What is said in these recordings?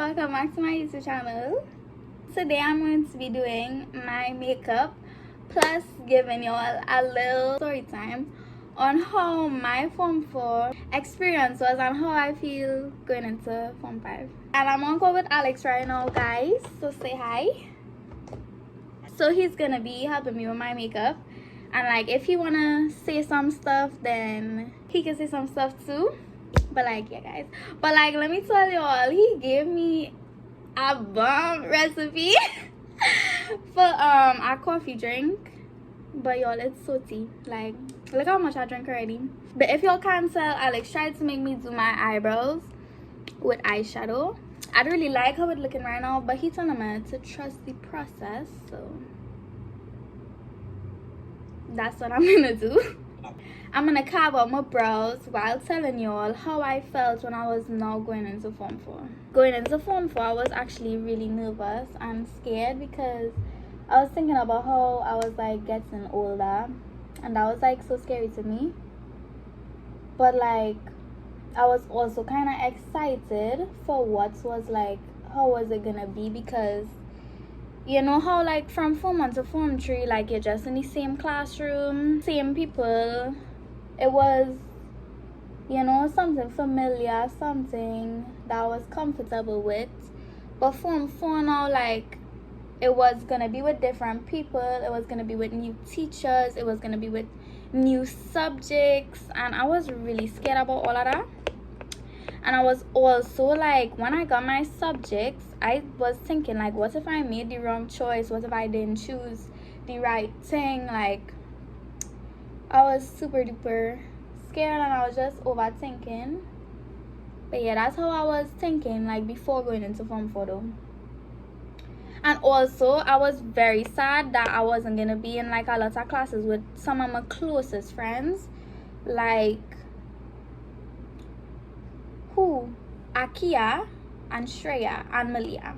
welcome back to my YouTube channel. Today I'm going to be doing my makeup plus giving y'all a little story time on how my Form 4 experience was and how I feel going into Form 5. And I'm on call with Alex right now, guys, so say hi. So he's gonna be helping me with my makeup, and like if he wanna say some stuff then he can say some stuff too. But like, yeah guys, but like let me tell y'all, he gave me a bomb recipe for a coffee drink. But y'all, it's so tea. Like, look how much I drink already. But if y'all can't tell, Alex tried to make me do my eyebrows with eyeshadow. I don't really like how it's looking right now, but he told me to trust the process, so that's what I'm gonna do. I'm gonna carve out my brows while telling y'all how I felt when I was now going into Form 4. Going into Form 4, I was actually really nervous and scared because I was thinking about how I was like getting older, and that was like so scary to me. But like I was also kind of excited for what was like, how was it gonna be, because you know how like from Form 1 to Form 3, like you're just in the same classroom, same people. It was, you know, something familiar, something that I was comfortable with. But Form 4 now, like, it was gonna be with different people, it was gonna be with new teachers, it was gonna be with new subjects, and I was really scared about all of that. And I was also like, when I got my subjects, I was thinking like, what if I made the wrong choice? What if I didn't choose the right thing? Like, I was super duper scared and I was just overthinking. But yeah, that's how I was thinking like before going into Form 4 though. And also I was very sad that I wasn't gonna be in like a lot of classes with some of my closest friends, like Akia and Shreya and Malia.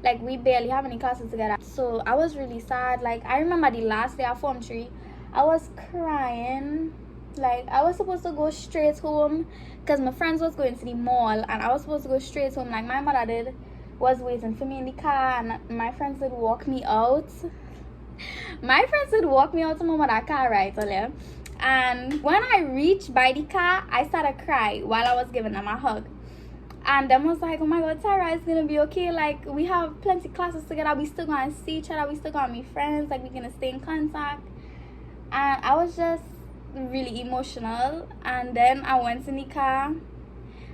Like, we barely have any classes together, so I was really sad. Like, I remember the last day of Form 3, I was crying. Like, I was supposed to go straight home because my friends was going to the mall, and I was supposed to go straight home. Like, my mother was waiting for me in the car, and my friends would walk me out. My friends would walk me out to my mother's car, right, earlier. And when I reached by the car, I started crying while I was giving them a hug. And them was like, oh my god, Tyra, it's gonna be okay. Like, we have plenty classes together. We still gonna see each other. We still gonna be friends. Like, we're gonna stay in contact. And I was just really emotional. And then I went in the car.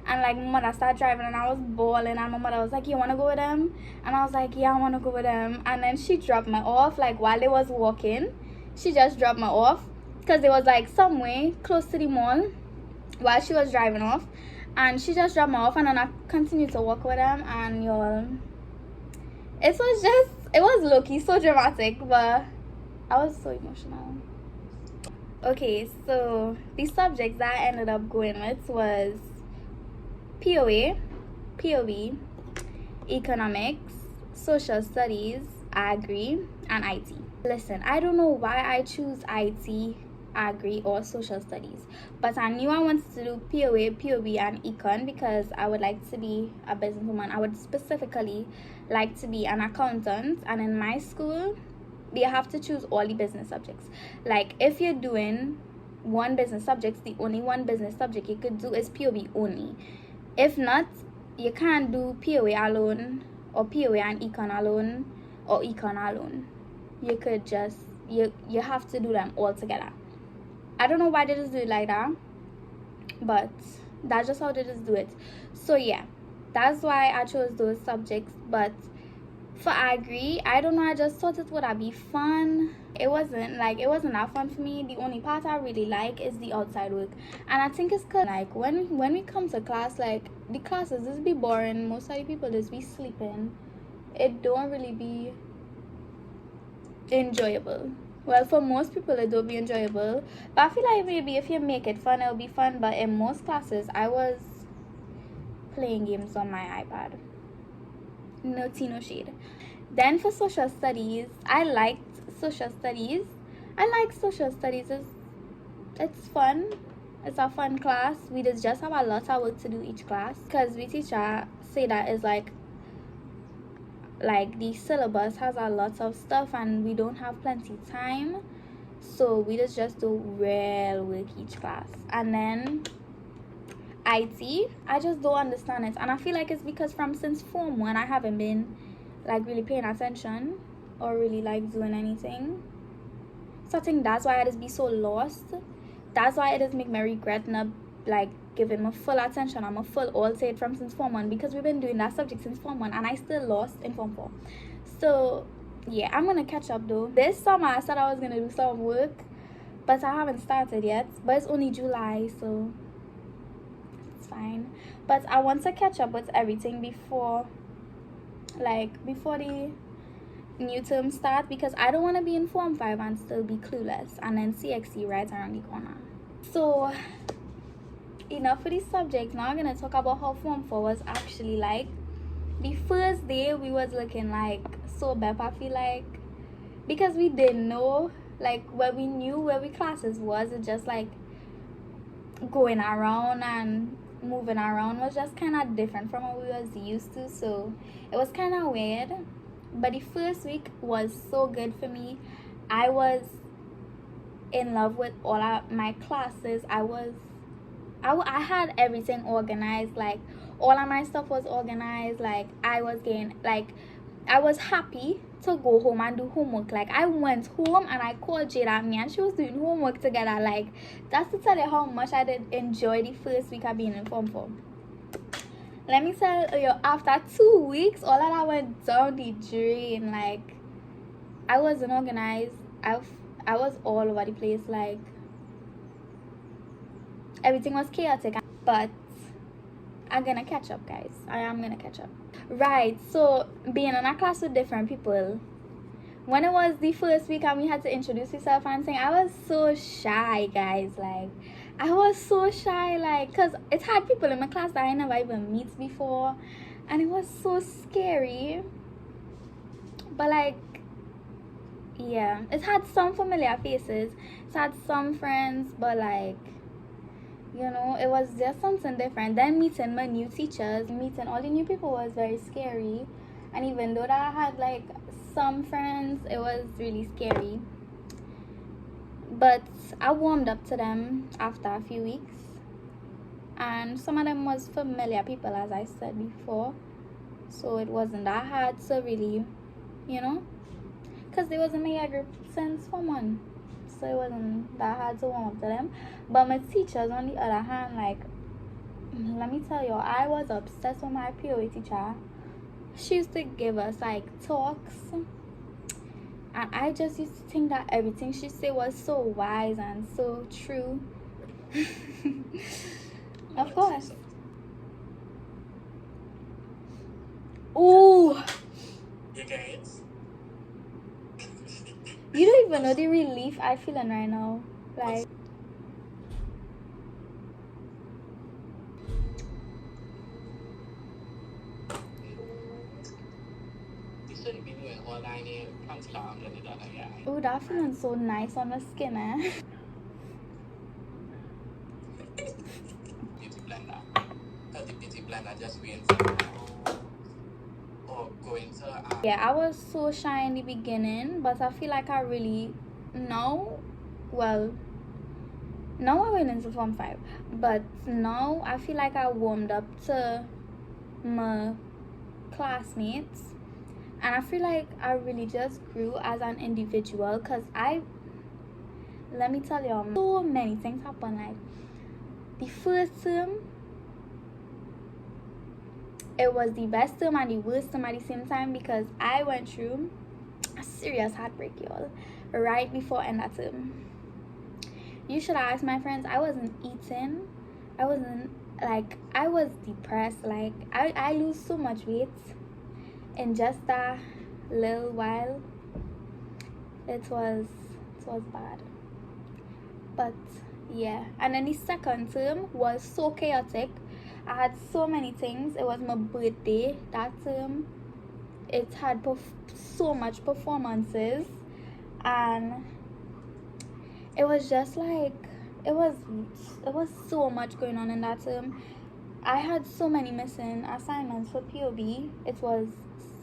And like, my mother started driving and I was bawling. And my mother was like, you wanna go with them? And I was like, yeah, I wanna go with them. And then she dropped me off. Like, while they was walking, she just dropped me off. Because it was like somewhere close to the mall while she was driving off. And she just dropped me off, and then I continued to walk with them. And y'all, it was low-key so dramatic, but I was so emotional. Okay, so the subjects that I ended up going with was POA, POV, economics, social studies, agri, and IT. Listen, I don't know why I choose IT, agri, or social studies, but I knew I wanted to do POA, POV, and econ because I would like to be a businesswoman. I would specifically like to be an accountant, and in my school you have to choose all the business subjects. Like, if you're doing one business subject, the only one business subject you could do is POV only. If not, you can't do POA alone, or POA and econ alone, or econ alone. You could just, you have to do them all together. I don't know why they just do it like that, but that's just how they just do it. So yeah, that's why I chose those subjects. But for agri, I don't know, I just thought it would be fun. It wasn't that fun for me. The only part I really like is the outside work, and I think it's cause like when we come to class, like the classes just be boring. Most of the people just be sleeping. It don't really be enjoyable. Well, for most people it don't be enjoyable, but I feel like maybe if you make it fun, it'll be fun. But in most classes I was playing games on my iPad. No tea, no shade. Then for social studies, I liked social studies. Social studies. It's fun. It's a fun class. We just have a lot of work to do each class because we teacher say that is like like the syllabus has a lot of stuff and we don't have plenty time, so we just do real work each class. And then IT, I just don't understand it, and I feel like it's because from since Form 1 I haven't been like really paying attention or really like doing anything. So I think that's why I just be so lost. That's why it just make me regret not like giving my full attention and my full all to it from since Form 1, because we've been doing that subject since Form 1 and I still lost in Form 4. So yeah, I'm gonna catch up though. This summer I said I was gonna do some work, but I haven't started yet. But it's only July, so it's fine. But I want to catch up with everything before the new term start, because I don't want to be in Form 5 and still be clueless, and then CXC right around the corner. So enough for these subjects. Now I'm gonna talk about how Form 4 was actually like. The first day we was looking like so bad, I feel like, because we didn't know, like when we knew where we classes was, it just like going around and moving around was just kind of different from what we was used to, so it was kind of weird. But the first week was so good for me. I was in love with all of my classes. I had everything organized, like all of my stuff was organized. Like I was happy to go home and do homework. Like I went home and I called Jade and me and she was doing homework together. Like that's to tell you how much I did enjoy the first week of being in Form 4. Let me tell you, after 2 weeks, all of that went down the drain. Like I wasn't organized. I was all over the place. Like everything was chaotic. But I'm gonna catch up, guys. I am gonna catch up. Right, so being in a class with different people, when it was the first week and we had to introduce yourself and thing, I was so shy, guys. Like I was so shy, like, because it had people in my class that I never even meet before, and it was so scary. But like, yeah, it had some familiar faces, it had some friends, but like, you know, it was just something different. Then meeting my new teachers, meeting all the new people was very scary. And even though that I had like some friends, it was really scary. But I warmed up to them after a few weeks. And some of them was familiar people, as I said before. So it wasn't that hard to really, you know, because they was in my year group since Form 1. So it wasn't that hard to warm up to them. But my teachers, on the other hand, like, let me tell you, I was obsessed with my POA teacher. She used to give us like talks, and I just used to think that everything she said was so wise and so true. Of course. Ooh, you don't even know the relief I feeling right now. Like, oh, that feeling so nice on the skin, eh? Yeah, I was so shy in the beginning, but I feel like I really now, well, now I went into Form 5, but now I feel like I warmed up to my classmates, and I feel like I really just grew as an individual, because let me tell you, so many things happened. Like the first term, it was the best term and the worst term at the same time, because I went through a serious heartbreak, y'all, right before end of term. You should have asked my friends. I wasn't eating. I was depressed. Like I lose so much weight in just a little while. It was bad. But yeah, and then the second term was so chaotic. I had so many things. It was my birthday that term. It had so much performances, and it was just like it was so much going on in that term. I had so many missing assignments for POB. It was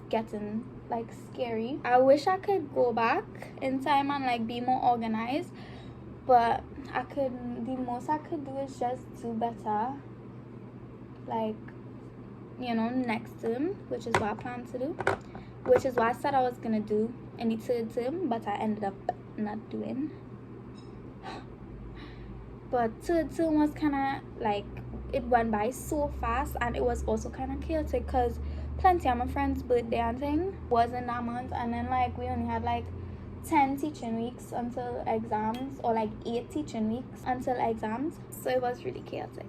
getting like scary. I wish I could go back in time and like be more organized, but the most I could do is just do better, like, you know, next term, which is what I plan to do, which is what I said I was gonna do in the third term, but I ended up not doing. But third term was kind of like, it went by so fast, and it was also kind of chaotic because plenty of my friends' birthday and thing was in that month, and then like we only had like 10 teaching weeks until exams, or like 8 teaching weeks until exams, so it was really chaotic.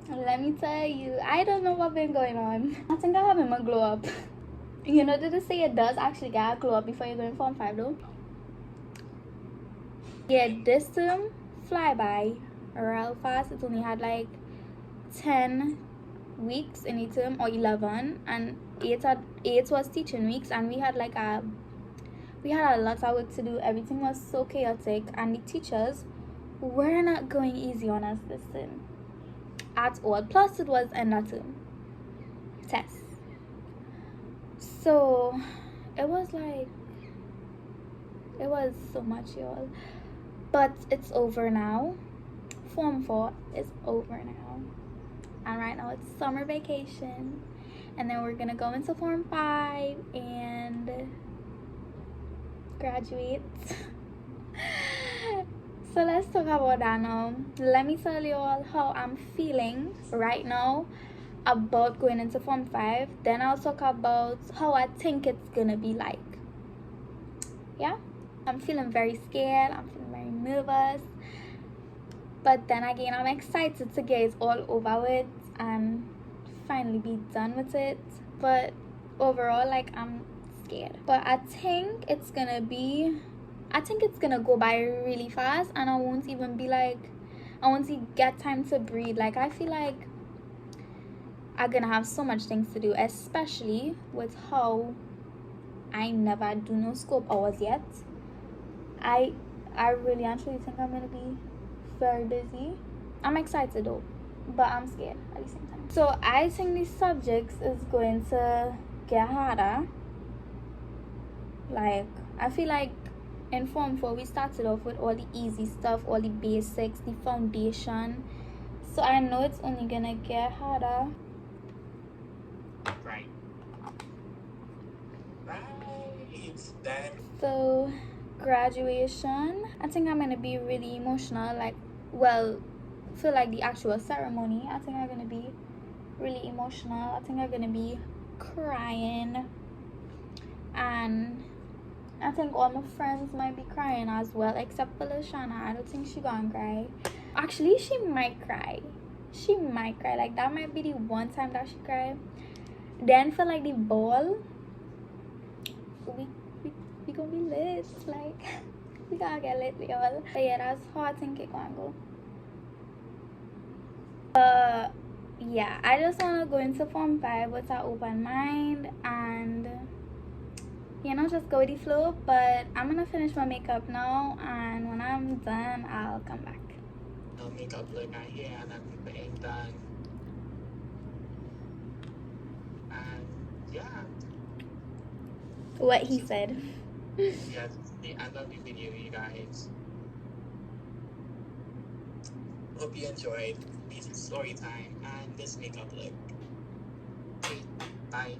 Let me tell you, I don't know what's been going on. I think I having my glow up. You know, did they say it does actually get a glow up before you go in Form 5 though? Yeah, this term fly by real fast. It only had like 10 weeks in the term, or 11, and 8 was teaching weeks, and we had a lot of work to do. Everything was so chaotic, and the teachers were not going easy on us this term at all. Plus it was end of term test, so it was so much, y'all. But it's over now. Form 4 is over now, and right now it's summer vacation, and then we're gonna go into Form 5 and graduate. So let's talk about that now. Let me tell you all how I'm feeling right now about going into Form 5. Then I'll talk about how I think it's gonna be like. Yeah, I'm feeling very scared, I'm feeling very nervous, but then again I'm excited to get it all over with and finally be done with it. But overall, like, I'm scared, but I think it's gonna go by really fast, and I won't get time to breathe. Like, I feel like I'm gonna have so much things to do, especially with how I never do no scope hours yet. I really actually think I'm gonna be very busy. I'm excited though, but I'm scared at the same time. So I think these subjects is going to get harder. Like, I feel like in Form 4 we started off with all the easy stuff, all the basics, the foundation. So I know it's only gonna get harder. Right. Then. So graduation, I think I'm gonna be really emotional. Like, well, feel like the actual ceremony, I think I'm gonna be really emotional. I think I'm gonna be crying, and I think all my friends might be crying as well, except for Lashana. I don't think she's gonna cry. Actually, she might cry. Like, that might be the one time that she cried. Then for like the ball, we gonna be lit. Like, we gonna get lit, y'all. But yeah, that's how I think it gonna go. Yeah, I just wanna go into Form 5 with an open mind and, you know, just go with the flow. But I'm gonna finish my makeup now, and when I'm done, I'll come back. No makeup look out here, and I'm being done. And yeah. What he said. Yes, the end of the video, you guys. Hope you enjoyed this story time and this makeup look. Okay, bye.